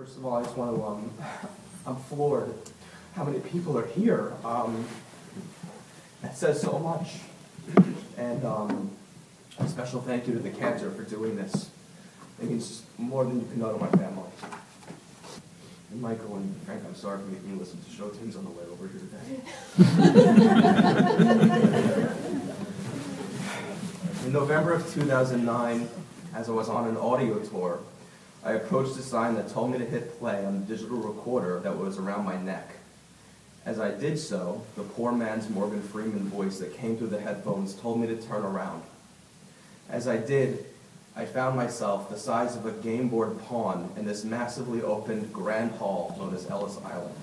First of all, I just want to, I'm floored how many people are here. That says so much. And a special thank you to the cancer for doing this. It means more than you can know to my family. And Michael and Frank, I'm sorry for making you listen to show tunes on the way over here today. In November of 2009, as I was on an audio tour, I approached a sign that told me to hit play on the digital recorder that was around my neck. As I did so, the poor man's Morgan Freeman voice that came through the headphones told me to turn around. As I did, I found myself the size of a game board pawn in this massively opened grand hall known as Ellis Island.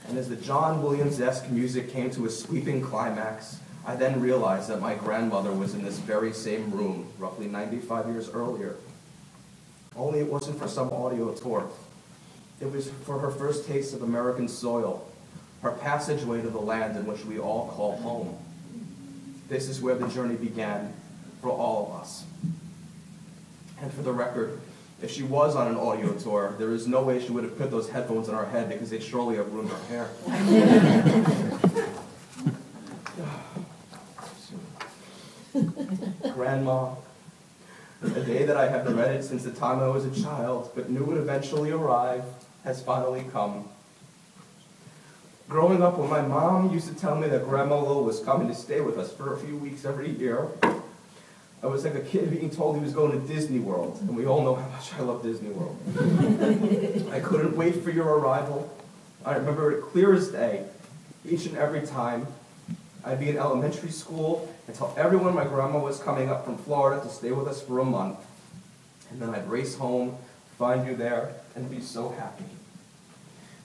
And as the John Williams-esque music came to a sweeping climax, I then realized that my grandmother was in this very same room roughly 95 years earlier. Only it wasn't for some audio tour. It was for her first taste of American soil, her passageway to the land in which we all call home. This is where the journey began for all of us. And for the record, if she was on an audio tour, there is no way she would have put those headphones in her head because they'd surely have ruined her hair. Grandma, a day that I have dreaded since the time I was a child, but knew would eventually arrive, has finally come. Growing up, when my mom used to tell me that Grandma Lil was coming to stay with us for a few weeks every year, I was like a kid being told he was going to Disney World, and we all know how much I love Disney World. I couldn't wait for your arrival. I remember it clear as day, each and every time. I'd be in elementary school and tell everyone my grandma was coming up from Florida to stay with us for a month. And then I'd race home, find you there, and be so happy.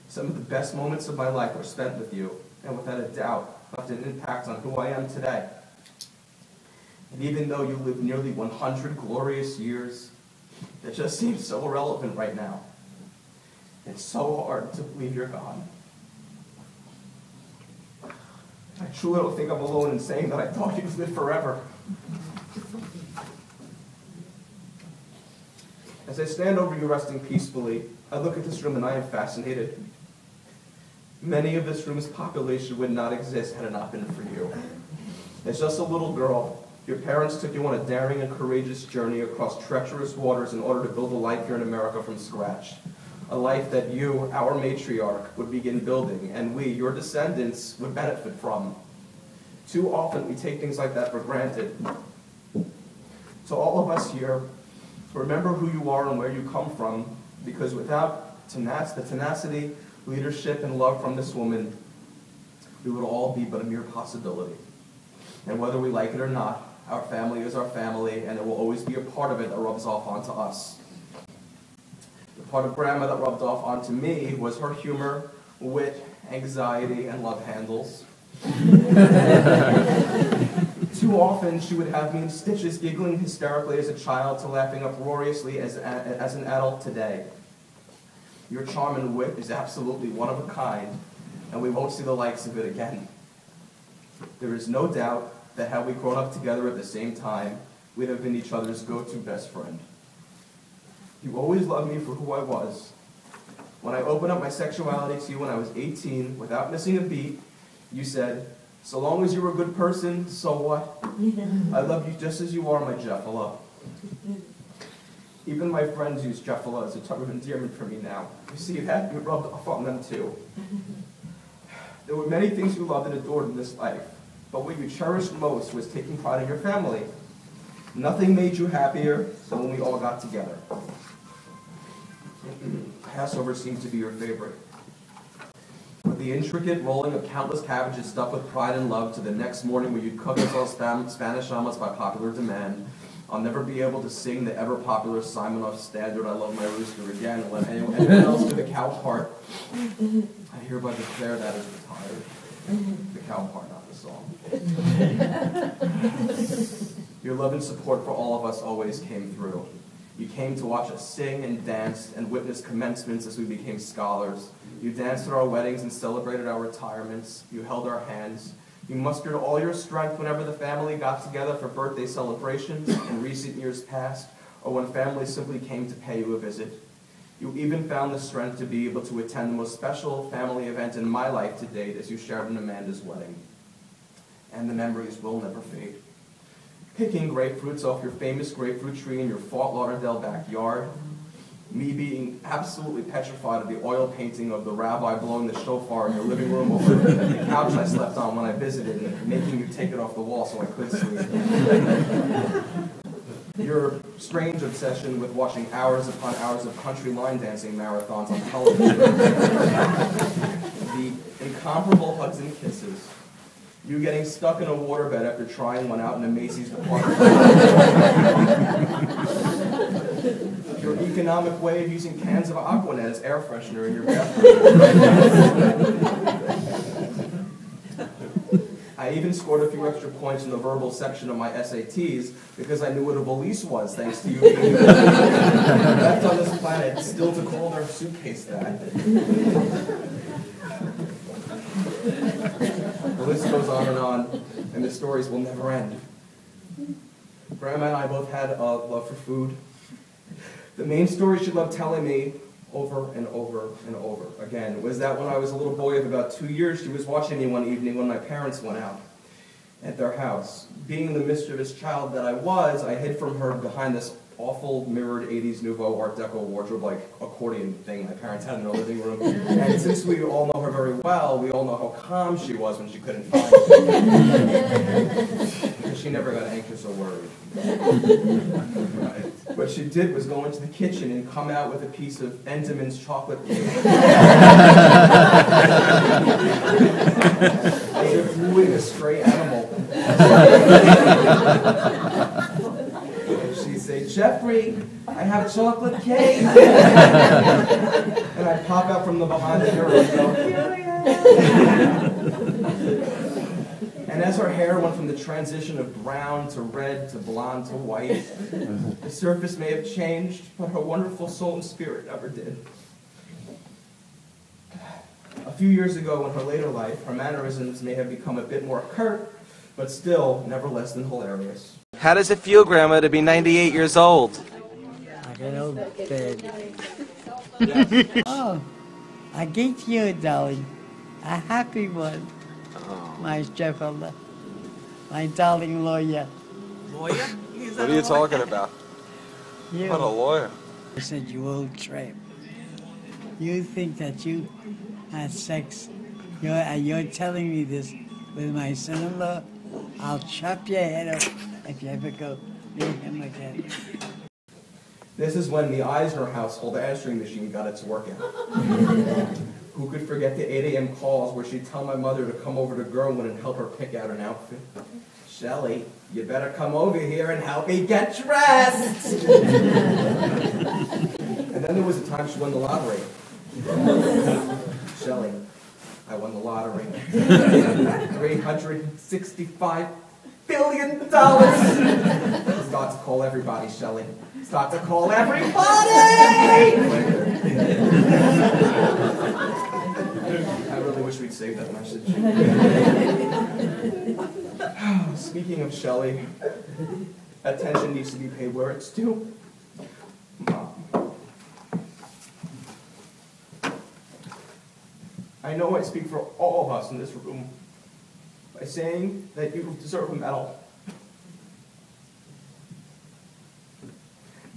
Some of the best moments of my life were spent with you, and without a doubt, left an impact on who I am today. And even though you lived nearly 100 glorious years, it just seems so irrelevant right now. It's so hard to believe you're gone. I truly don't think I'm alone in saying that I thought you'd live forever. As I stand over you resting peacefully, I look at this room and I am fascinated. Many of this room's population would not exist had it not been for you. As just a little girl, your parents took you on a daring and courageous journey across treacherous waters in order to build a life here in America from scratch. A life that you, our matriarch, would begin building, and we, your descendants, would benefit from. Too often we take things like that for granted. To all of us here, remember who you are and where you come from, because without the tenacity, leadership, and love from this woman, we would all be but a mere possibility. And whether we like it or not, our family is our family, and there will always be a part of it that rubs off onto us. The part of Grandma that rubbed off onto me was her humor, wit, anxiety, and love handles. Too often, she would have me in stitches, giggling hysterically as a child to laughing uproariously as an adult today. Your charm and wit is absolutely one of a kind, and we won't see the likes of it again. There is no doubt that had we grown up together at the same time, we'd have been each other's go-to best friend. You always loved me for who I was. When I opened up my sexuality to you when I was 18, without missing a beat, you said, "So long as you're a good person, so what? I love you just as you are, my Jeffala." Even my friends use Jeffala as a term of endearment for me now. You see, you rubbed off on them too. There were many things you loved and adored in this life, but what you cherished most was taking pride in your family. Nothing made you happier than when we all got together. Passover seemed to be your favorite. With the intricate rolling of countless cabbages stuffed with pride and love to the next morning where you'd cook us all Spanish omelets by popular demand, I'll never be able to sing the ever-popular Simonoff standard, "I Love My Rooster," again and let anyone else do the cow part. I hereby declare that as retired. The cow part, not the song. Your love and support for all of us always came through. You came to watch us sing and dance and witness commencements as we became scholars. You danced at our weddings and celebrated our retirements. You held our hands. You mustered all your strength whenever the family got together for birthday celebrations in recent years past, or when family simply came to pay you a visit. You even found the strength to be able to attend the most special family event in my life to date as you shared in Amanda's wedding. And the memories will never fade. Picking grapefruits off your famous grapefruit tree in your Fort Lauderdale backyard. Me being absolutely petrified of the oil painting of the rabbi blowing the shofar in your living room over the couch I slept on when I visited and making you take it off the wall so I could sleep. Your strange obsession with watching hours upon hours of country line dancing marathons on television. The incomparable hugs and kisses. You getting stuck in a waterbed after trying one out in a Macy's department. Your economic way of using cans of Aquanet as air freshener in your bathroom. I even scored a few extra points in the verbal section of my SATs because I knew what a valise was, thanks to you being left on this planet still to call their suitcase that. The list goes on, and the stories will never end. Grandma and I both had a love for food. The main story she loved telling me over and over and over again was that when I was a little boy of about 2 years, she was watching me one evening when my parents went out at their house. Being the mischievous child that I was, I hid from her behind this awful mirrored 80s Nouveau Art Deco wardrobe-like accordion thing my parents had in their living room. And since we all know her very well, we all know how calm she was when she couldn't find me. Because she never got anxious or worried. What she did was go into the kitchen and come out with a piece of Entenmann's chocolate cake. As if wooing a stray animal. She'd say, "Jeffrey, I have chocolate cake." And I'd pop out from the behind the mirror and go, "Here And as her hair went from the transition of brown to red to blonde to white, the surface may have changed, but her wonderful soul and spirit never did. A few years ago, in her later life, her mannerisms may have become a bit more curt, but still never less than hilarious. How does it feel, Grandma, to be 98 years old? Like an old baby. Oh, I get you, darling. A happy one. Oh. My Sheffield, my darling lawyer. Lawyer? What are you talking about? You. What a lawyer. I said, "You old tramp. You think that you had sex. You're telling me this with my son-in-law. I'll chop your head off if you ever go near him again." This is when the Eisner household answering machine got its work out. Who could forget the 8 a.m. calls where she'd tell my mother to come over to Gerwin and help her pick out an outfit? "Shelley, you better come over here and help me get dressed." And then there was a time she won the lottery. "Shelley, I won the lottery. $365 billion. Start to call everybody, Shelley. Start to call everybody!" I really wish we'd saved that message. Speaking of Shelley, attention needs to be paid where it's due. Mom. I know I speak for all of us in this room by saying that you deserve a medal.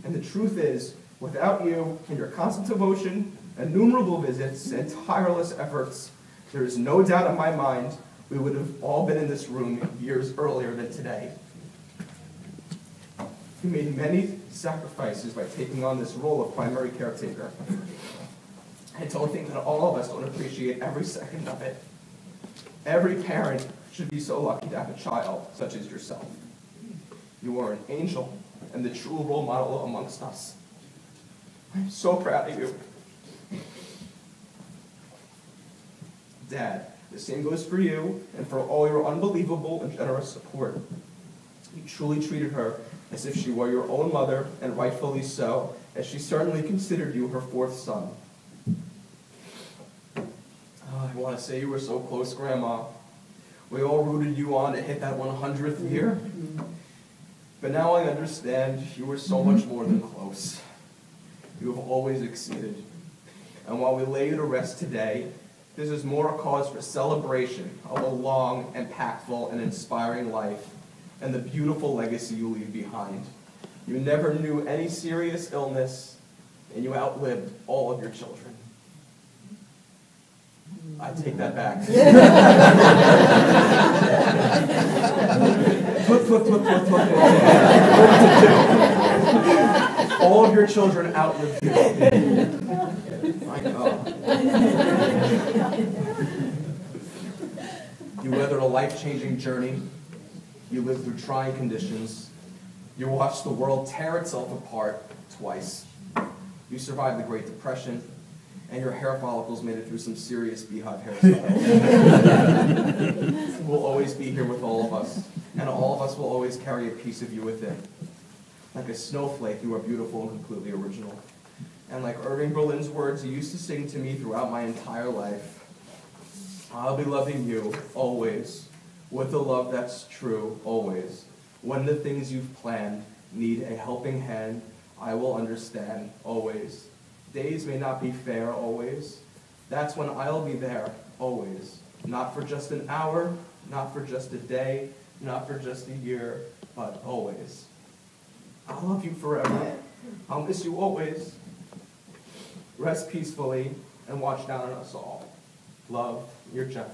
And the truth is, without you and your constant devotion, innumerable visits, and tireless efforts, there is no doubt in my mind we would have all been in this room years earlier than today. You made many sacrifices by taking on this role of primary caretaker. I don't think that all of us don't appreciate every second of it. Every parent should be so lucky to have a child such as yourself. You are an angel and the true role model amongst us. I'm so proud of you. Dad, the same goes for you and for all your unbelievable and generous support. You truly treated her as if she were your own mother, and rightfully so, as she certainly considered you her fourth son. Oh, I want to say you were so close, Grandma. We all rooted you on to hit that 100th year. But now I understand you were so much more than close. You have always exceeded. And while we lay you to rest today, this is more a cause for celebration of a long, impactful, and inspiring life, and the beautiful legacy you leave behind. You never knew any serious illness, and you outlived all of your children. I take that back. All of your children outlived you. My God. You weathered a life-changing journey. You lived through trying conditions. You watched the world tear itself apart twice. You survived the Great Depression, and your hair follicles made it through some serious beehive hairstyles. You will always be here with all of us, and all of us will always carry a piece of you within. Like a snowflake, you are beautiful and completely original. And like Irving Berlin's words he used to sing to me throughout my entire life, I'll be loving you always, with a love that's true always. When the things you've planned need a helping hand, I will understand always. Days may not be fair always. That's when I'll be there always. Not for just an hour, not for just a day, not for just a year, but always. I'll love you forever. I'll miss you always. Rest peacefully and watch down on us all. Love, your Jeff.